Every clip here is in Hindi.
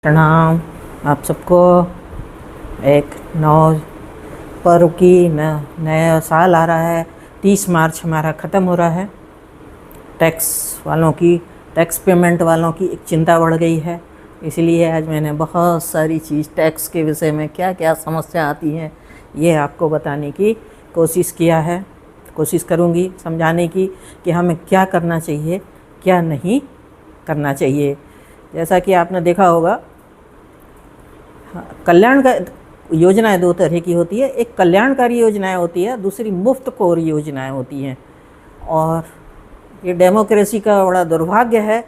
प्रणाम आप सबको। एक नौ पर्व की नया साल आ रहा है। 30 मार्च हमारा ख़त्म हो रहा है। टैक्स पेमेंट वालों की एक चिंता बढ़ गई है। इसलिए आज मैंने बहुत सारी चीज़ टैक्स के विषय में क्या क्या समस्या आती हैं ये आपको बताने की कोशिश करूँगी समझाने की कि हमें क्या करना चाहिए क्या नहीं करना चाहिए। जैसा कि आपने देखा होगा, कल्याण का योजनाएं दो तरह की होती है। एक कल्याणकारी योजनाएं होती है, दूसरी मुफ्तखोर योजनाएं होती हैं। और ये डेमोक्रेसी का बड़ा दुर्भाग्य है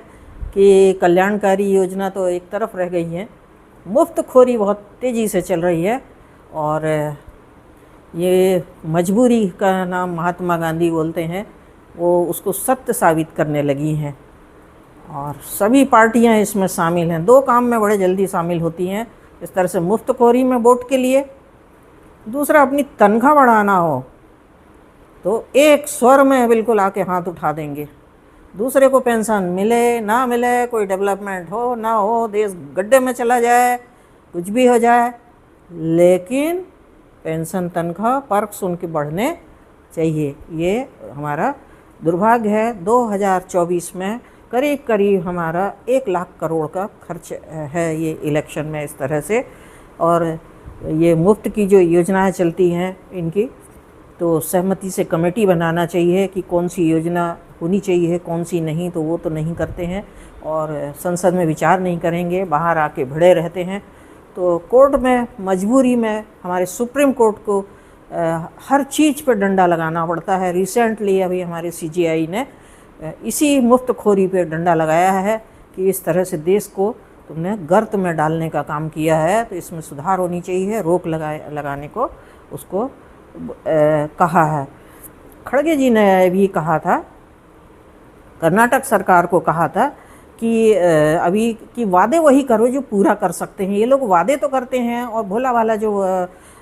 कि कल्याणकारी योजना तो एक तरफ रह गई है, मुफ्तखोरी बहुत तेज़ी से चल रही है। और ये मजबूरी का नाम महात्मा गांधी बोलते हैं, वो उसको सत्य साबित करने लगी हैं। और सभी पार्टियां इसमें शामिल हैं। दो काम में बड़े जल्दी शामिल होती हैं इस तरह से, मुफ्तखोरी में वोट के लिए। दूसरा, अपनी तनख्वाह बढ़ाना हो तो एक स्वर में बिल्कुल आके हाथ उठा देंगे। दूसरे को पेंशन मिले ना मिले, कोई डेवलपमेंट हो ना हो, देश गड्ढे में चला जाए, कुछ भी हो जाए, लेकिन पेंशन तनख्वाह पर्क्स उनके बढ़ने चाहिए। ये हमारा दुर्भाग्य है। 2024 में करीब हमारा 1 लाख करोड़ का खर्च है ये इलेक्शन में इस तरह से। और ये मुफ्त की जो योजनाएं चलती हैं इनकी तो सहमति से कमेटी बनाना चाहिए कि कौन सी योजना होनी चाहिए कौन सी नहीं, तो वो तो नहीं करते हैं और संसद में विचार नहीं करेंगे, बाहर आके भिड़े रहते हैं। तो कोर्ट में मजबूरी में हमारे सुप्रीम कोर्ट को हर चीज़ पर डंडा लगाना पड़ता है। रिसेंटली अभी हमारे CJI ने इसी मुफ्तखोरी पे डंडा लगाया है कि इस तरह से देश को तुमने गर्त में डालने का काम किया है, तो इसमें सुधार होनी चाहिए, रोक लगाने को उसको कहा है। खड़गे जी ने भी कहा था, कर्नाटक सरकार को कहा था कि अभी की वादे वही करो जो पूरा कर सकते हैं। ये लोग वादे तो करते हैं और भोला वाला जो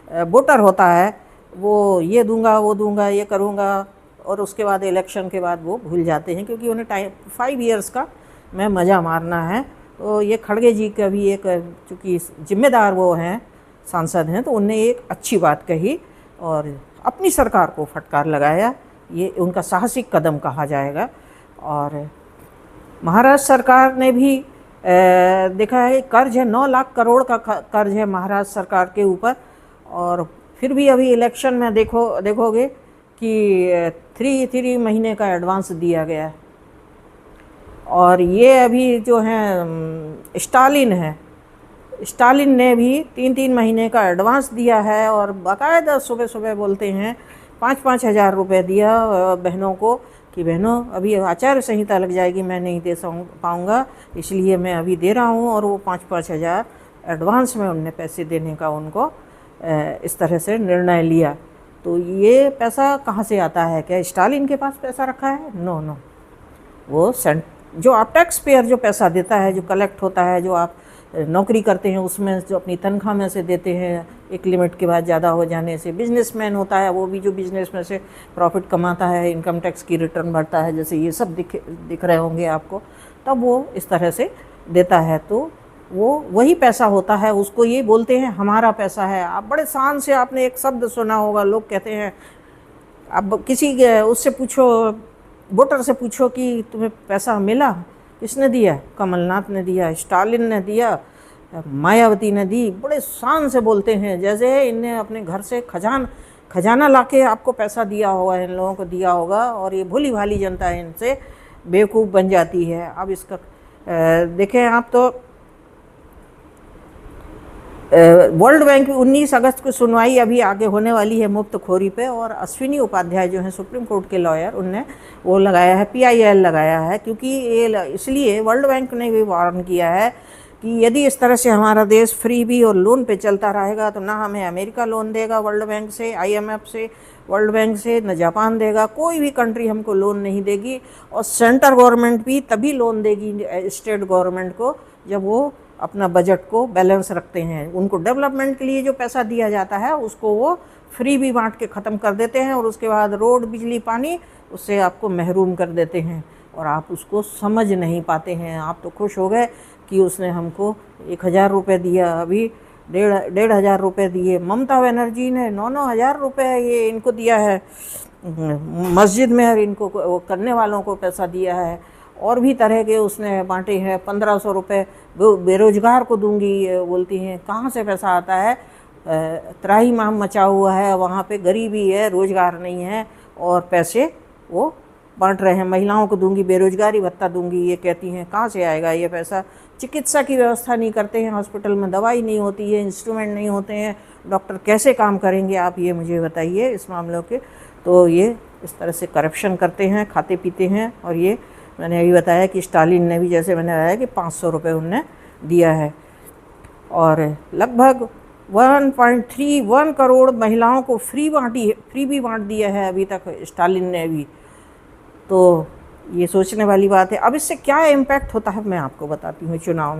वोटर होता है वो ये दूंगा वो दूंगा ये करूँगा, और उसके बाद इलेक्शन के बाद वो भूल जाते हैं, क्योंकि उन्हें 5 ईयर्स का में मज़ा मारना है। तो ये खड़गे जी का भी एक, चूँकि जिम्मेदार वो हैं, सांसद हैं, तो उनने एक अच्छी बात कही और अपनी सरकार को फटकार लगाया। ये उनका साहसिक कदम कहा जाएगा। और महाराष्ट्र सरकार ने भी देखा है, कर्ज है 9 लाख करोड़ का कर्ज है महाराष्ट्र सरकार के ऊपर। और फिर भी अभी इलेक्शन में देखोगे कि 3 महीने का एडवांस दिया गया है। और ये अभी जो है स्टालिन ने भी 3 महीने का एडवांस दिया है और बाकायदा सुबह बोलते हैं 5-5 हज़ार रुपये दिया बहनों को कि बहनों अभी आचार संहिता लग जाएगी, मैं नहीं दे पाऊँगा, इसलिए मैं अभी दे रहा हूँ। और वो 5-5 हज़ार एडवांस में उनने पैसे देने का उनको इस तरह से निर्णय लिया। तो ये पैसा कहाँ से आता है? क्या स्टालिन के पास पैसा रखा है? नो। वो जो आप टैक्स पेयर जो पैसा देता है, जो कलेक्ट होता है, जो आप नौकरी करते हैं उसमें जो अपनी तनख्वाह में से देते हैं, एक लिमिट के बाद ज़्यादा हो जाने से। बिजनेसमैन होता है वो भी, जो बिजनेस में से प्रॉफिट कमाता है, इनकम टैक्स की रिटर्न भरता है, जैसे ये सब दिख रहे होंगे आपको, तब वो इस तरह से देता है। तो वो वही पैसा होता है, उसको ये बोलते हैं हमारा पैसा है। आप बड़े शान से आपने एक शब्द सुना होगा, लोग कहते हैं, अब किसी उससे पूछो, वोटर से पूछो कि तुम्हें पैसा मिला, किसने दिया? कमलनाथ ने दिया, स्टालिन ने दिया, मायावती ने दी। बड़े शान से बोलते हैं जैसे इनने अपने घर से खजाना लाके आपको पैसा दिया होगा, इन लोगों को दिया होगा। और ये भोली भाली जनता इनसे बेवकूफ़ बन जाती है। अब इसका देखें आप तो वर्ल्ड बैंक 19 अगस्त को सुनवाई अभी आगे होने वाली है मुफ्तखोरी पे। और अश्विनी उपाध्याय जो हैं सुप्रीम कोर्ट के लॉयर, उनने वो लगाया है, PIL लगाया है, क्योंकि ये इसलिए वर्ल्ड बैंक ने भी वार्न किया है कि यदि इस तरह से हमारा देश फ्री भी और लोन पे चलता रहेगा तो ना हमें अमेरिका लोन देगा वर्ल्ड बैंक से, IMF से, वर्ल्ड बैंक से, न जापान देगा, कोई भी कंट्री हमको लोन नहीं देगी। और सेंट्रल गवर्नमेंट भी तभी लोन देगी स्टेट गवर्नमेंट को जब वो अपना बजट को बैलेंस रखते हैं। उनको डेवलपमेंट के लिए जो पैसा दिया जाता है उसको वो फ्री भी बांट के ख़त्म कर देते हैं, और उसके बाद रोड, बिजली, पानी उससे आपको महरूम कर देते हैं और आप उसको समझ नहीं पाते हैं। आप तो खुश हो गए कि उसने हमको 1,000 रुपये दिया, अभी 1,500 रुपये दिए। ममता बनर्जी ने 9,000 रुपये ये इनको दिया है मस्जिद में, और इनको वो करने वालों को पैसा दिया है। और भी तरह के उसने बांटे हैं। 1,500 रुपये बेरोजगार को दूंगी बोलती हैं। कहाँ से पैसा आता है? त्राहिमाम मचा हुआ है वहाँ पे, गरीबी है, रोजगार नहीं है, और पैसे वो बांट रहे हैं। महिलाओं को दूंगी, बेरोजगारी भत्ता दूंगी ये कहती हैं। कहाँ से आएगा ये पैसा? चिकित्सा की व्यवस्था नहीं करते हैं, हॉस्पिटल में दवाई नहीं होती है, इंस्ट्रूमेंट नहीं होते हैं, डॉक्टर कैसे काम करेंगे? आप ये मुझे बताइए इस मामलों के। तो ये इस तरह से करप्शन करते हैं, खाते पीते हैं। और ये मैंने अभी बताया कि स्टालिन ने भी, जैसे मैंने बताया कि 500 रुपये उनने दिया है। और लगभग 1.31 करोड़ महिलाओं को फ्री भी बांट दिया है अभी तक स्टालिन ने भी। तो ये सोचने वाली बात है। अब इससे क्या इम्पैक्ट होता है मैं आपको बताती हूँ। चुनाव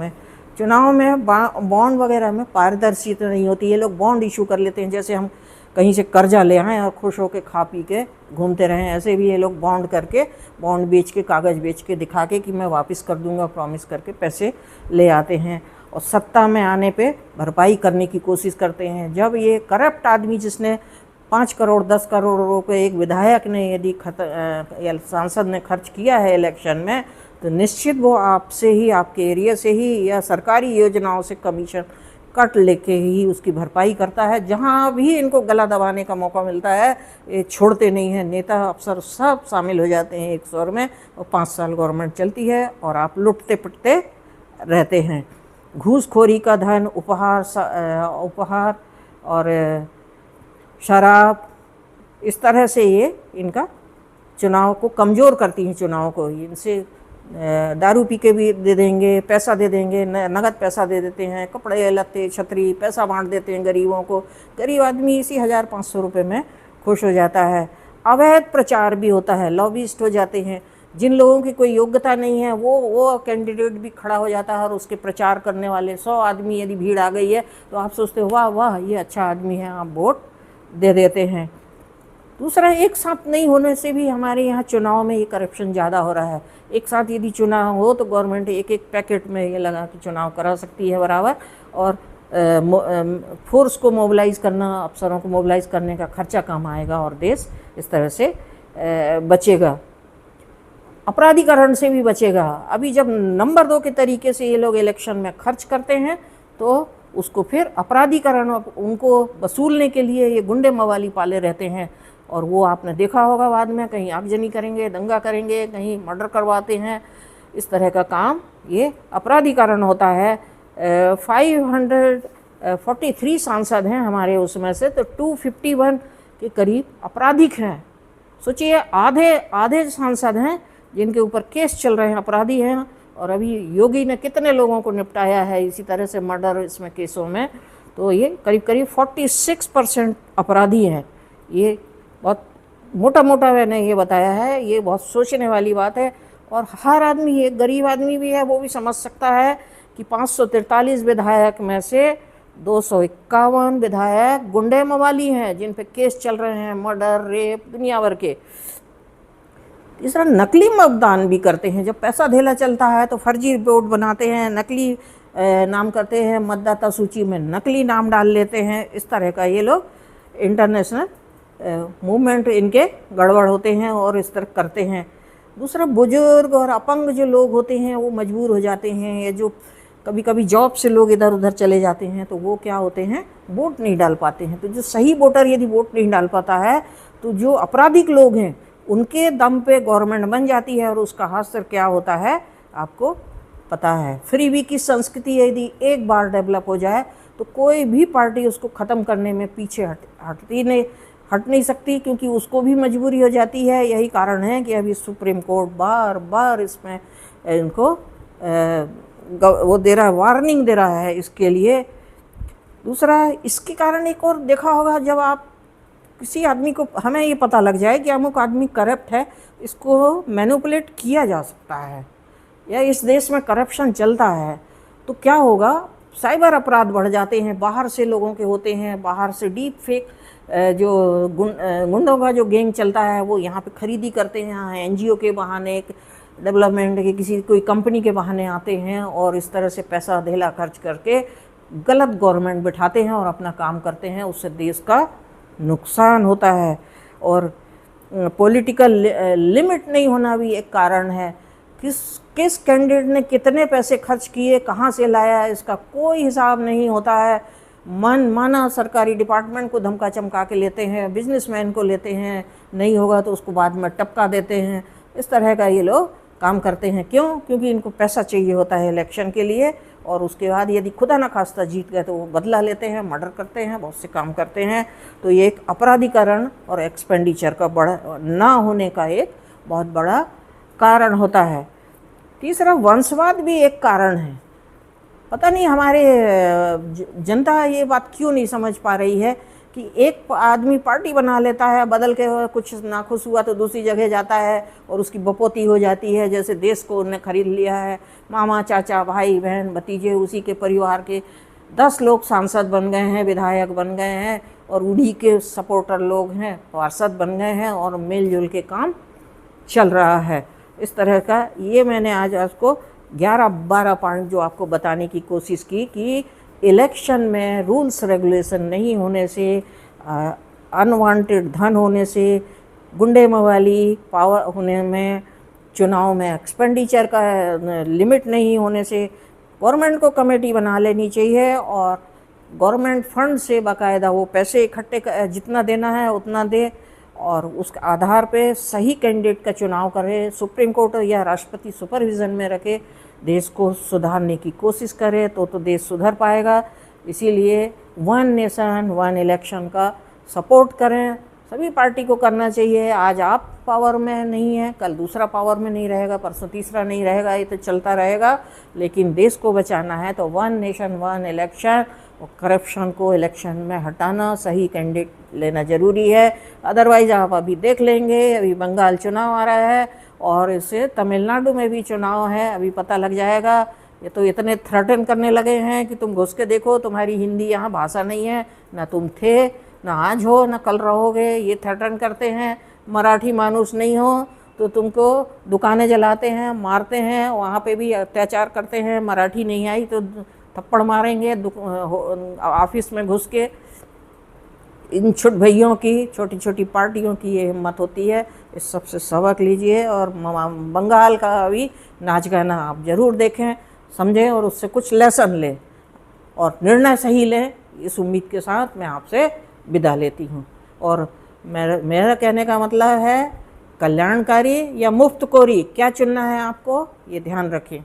में बॉन्ड वगैरह में पारदर्शिता नहीं होती। ये लोग बॉन्ड इशू कर लेते हैं, जैसे हम कहीं से कर्जा ले आएँ और खुश होकर खा पी के घूमते रहें, ऐसे भी ये लोग बॉन्ड करके, बॉन्ड बेच के, कागज़ बेच के दिखा के कि मैं वापस कर दूंगा प्रॉमिस करके पैसे ले आते हैं, और सत्ता में आने पे भरपाई करने की कोशिश करते हैं। जब ये करप्ट आदमी, जिसने 5 करोड़ 10 करोड़ रुपये एक विधायक ने यदि या सांसद ने खर्च किया है इलेक्शन में, तो निश्चित वो आपसे ही, आपके एरिया से ही, या सरकारी योजनाओं से कमीशन कट लेके ही उसकी भरपाई करता है। जहाँ भी इनको गला दबाने का मौका मिलता है ये छोड़ते नहीं हैं। नेता अफसर सब शामिल हो जाते हैं एक स्वर में, और 5 साल गवर्नमेंट चलती है और आप लुटते पिटते रहते हैं। घूसखोरी का धन, उपहार और शराब, इस तरह से ये इनका चुनाव को कमज़ोर करती हैं। चुनाव को इनसे दारू पी के भी दे देंगे, पैसा दे देंगे, नगद पैसा दे देते हैं, कपड़े लत्ते छतरी पैसा बांट देते हैं गरीबों को। गरीब आदमी इसी 1,500 रुपये में खुश हो जाता है। अवैध प्रचार भी होता है, लॉबिस्ट हो जाते हैं। जिन लोगों की कोई योग्यता नहीं है वो कैंडिडेट भी खड़ा हो जाता है, और उसके प्रचार करने वाले 100 आदमी यदि भीड़ आ गई है तो आप सोचते हो वाह वाह ये अच्छा आदमी है, आप वोट दे देते हैं। दूसरा, एक साथ नहीं होने से भी हमारे यहाँ चुनाव में ये करप्शन ज़्यादा हो रहा है। एक साथ यदि चुनाव हो तो गवर्नमेंट एक एक पैकेट में ये लगा के चुनाव करा सकती है बराबर, और फोर्स को मोबिलाइज करना, अफसरों को मोबिलाइज करने का खर्चा कम आएगा, और देश इस तरह से बचेगा। अपराधीकरण से भी बचेगा। अभी जब नंबर 2 के तरीके से ये लोग इलेक्शन में खर्च करते हैं तो उसको फिर अपराधीकरण, उनको वसूलने के लिए ये गुंडे मवाली पाले रहते हैं। और वो आपने देखा होगा बाद में कहीं आगजनी करेंगे, दंगा करेंगे, कहीं मर्डर करवाते हैं। इस तरह का काम ये अपराधीकरण होता है। 543 सांसद हैं हमारे उसमें से, तो 251 के करीब आपराधिक हैं। सोचिए, आधे सांसद हैं जिनके ऊपर केस चल रहे हैं, अपराधी हैं। और अभी योगी ने कितने लोगों को निपटाया है इसी तरह से मर्डर इसमें केसों में, तो ये करीब करीब 46% अपराधी हैं। ये बहुत मोटा मैंने ये बताया है, ये बहुत सोचने वाली बात है। और हर आदमी, एक गरीब आदमी भी है वो भी समझ सकता है कि 543 विधायक में से 251 विधायक गुंडे मवाली हैं जिन पे केस चल रहे हैं, मर्डर, रेप, दुनिया भर के। तीसरा, नकली मतदान भी करते हैं। जब पैसा धेला चलता है तो फर्जी रिपोर्ट बनाते हैं, नकली नाम करते हैं, मतदाता सूची में नकली नाम डाल लेते हैं। इस तरह का ये लोग इंटरनेशनल मूवमेंट इनके गड़बड़ होते हैं और इस तरह करते हैं। दूसरा, बुजुर्ग और अपंग जो लोग होते हैं वो मजबूर हो जाते हैं, या जो कभी कभी जॉब से लोग इधर उधर चले जाते हैं तो वो क्या होते हैं, वोट नहीं डाल पाते हैं। तो जो सही वोटर यदि वोट नहीं डाल पाता है तो जो आपराधिक लोग हैं उनके दम पे गवर्नमेंट बन जाती है, और उसका हास्य क्या होता है आपको पता है। फ्रीबी की संस्कृति यदि एक बार डेवलप हो जाए तो कोई भी पार्टी उसको ख़त्म करने में पीछे हट नहीं सकती, क्योंकि उसको भी मजबूरी हो जाती है। यही कारण है कि अभी सुप्रीम कोर्ट बार बार इसमें इनको वो दे रहा है, वार्निंग दे रहा है इसके लिए। दूसरा, इसके कारण एक और देखा होगा, जब आप किसी आदमी को, हमें ये पता लग जाए कि अमुक आदमी करप्ट है, इसको मैनिपुलेट किया जा सकता है, या इस देश में करप्शन चलता है, तो क्या होगा, साइबर अपराध बढ़ जाते हैं। बाहर से लोगों के होते हैं, बाहर से डीप फेक जो गुंडों का जो गैंग चलता है वो यहाँ पे खरीदी करते हैं, यहाँ एनजीओ के बहाने डेवलपमेंट की किसी कोई कंपनी के बहाने आते हैं और इस तरह से पैसा धेला खर्च करके गलत गवर्नमेंट बिठाते हैं और अपना काम करते हैं, उससे देश का नुकसान होता है। और पॉलिटिकल लिमिट नहीं होना भी एक कारण है। किस कैंडिडेट ने कितने पैसे खर्च किए, कहाँ से लाया, इसका कोई हिसाब नहीं होता है। माना सरकारी डिपार्टमेंट को धमका चमका के लेते हैं, बिजनेसमैन को लेते हैं, नहीं होगा तो उसको बाद में टपका देते हैं। इस तरह का ये लोग काम करते हैं। क्यों? क्योंकि इनको पैसा चाहिए होता है इलेक्शन के लिए, और उसके बाद यदि खुदा न खास्ता जीत गए तो वो बदला लेते हैं, मर्डर करते हैं, बहुत से काम करते हैं। तो ये एक अपराधीकरण और एक्सपेंडिचर का बड़ा ना होने का एक बहुत बड़ा कारण होता है। तीसरा, वंशवाद भी एक कारण है। पता नहीं हमारे जनता ये बात क्यों नहीं समझ पा रही है कि एक आदमी पार्टी बना लेता है, बदल के कुछ नाखुश हुआ तो दूसरी जगह जाता है और उसकी बपोती हो जाती है। जैसे देश को उन्होंने खरीद लिया है, मामा चाचा भाई बहन भतीजे उसी के परिवार के 10 लोग सांसद बन गए हैं, विधायक बन गए हैं, और उन्हीं के सपोर्टर लोग हैं, पार्षद बन गए हैं, और मिलजुल के काम चल रहा है। इस तरह का ये मैंने आज आपको 11-12 पॉइंट जो आपको बताने की कोशिश की कि इलेक्शन में रूल्स रेगुलेशन नहीं होने से, अनवांटेड धन होने से, गुंडे मवाली पावर होने में, चुनाव में एक्सपेंडिचर का लिमिट नहीं होने से गवर्नमेंट को कमेटी बना लेनी चाहिए और गवर्नमेंट फंड से बाकायदा वो पैसे इकट्ठे जितना देना है उतना दे और उस आधार पे सही कैंडिडेट का चुनाव करे, सुप्रीम कोर्ट या राष्ट्रपति सुपरविज़न में रखे, देश को सुधारने की कोशिश करे तो देश सुधर पाएगा। इसीलिए वन नेशन वन इलेक्शन का सपोर्ट करें, सभी पार्टी को करना चाहिए। आज आप पावर में नहीं है, कल दूसरा पावर में नहीं रहेगा, परसों तीसरा नहीं रहेगा, ये तो चलता रहेगा। लेकिन देश को बचाना है तो वन नेशन वन इलेक्शन और करप्शन को इलेक्शन में हटाना, सही कैंडिडेट लेना ज़रूरी है। अदरवाइज़ आप अभी देख लेंगे, अभी बंगाल चुनाव आ रहा है और इससे तमिलनाडु में भी चुनाव है, अभी पता लग जाएगा। ये तो इतने थ्रेटन करने लगे हैं कि तुम घुस के देखो, तुम्हारी हिंदी यहाँ भाषा नहीं है, ना तुम थे, ना आज हो, ना कल रहोगे। ये थ्रेटन करते हैं। मराठी मानुस नहीं हो तो तुमको दुकानें जलाते हैं, मारते हैं, वहाँ पे भी अत्याचार करते हैं। मराठी नहीं आई तो थप्पड़ मारेंगे ऑफिस में घुस के। इन छोट भैयों की, छोटी छोटी पार्टियों की ये हिम्मत होती है। इस सबसे सबक लीजिए और बंगाल का अभी नाच गाना आप ज़रूर देखें, समझें और उससे कुछ लेसन लें और निर्णय सही लें। इस उम्मीद के साथ मैं आपसे विदा लेती हूँ। और मेरा कहने का मतलब है कल्याणकारी या मुफ्तखोरी, क्या चुनना है आपको, ये ध्यान रखें।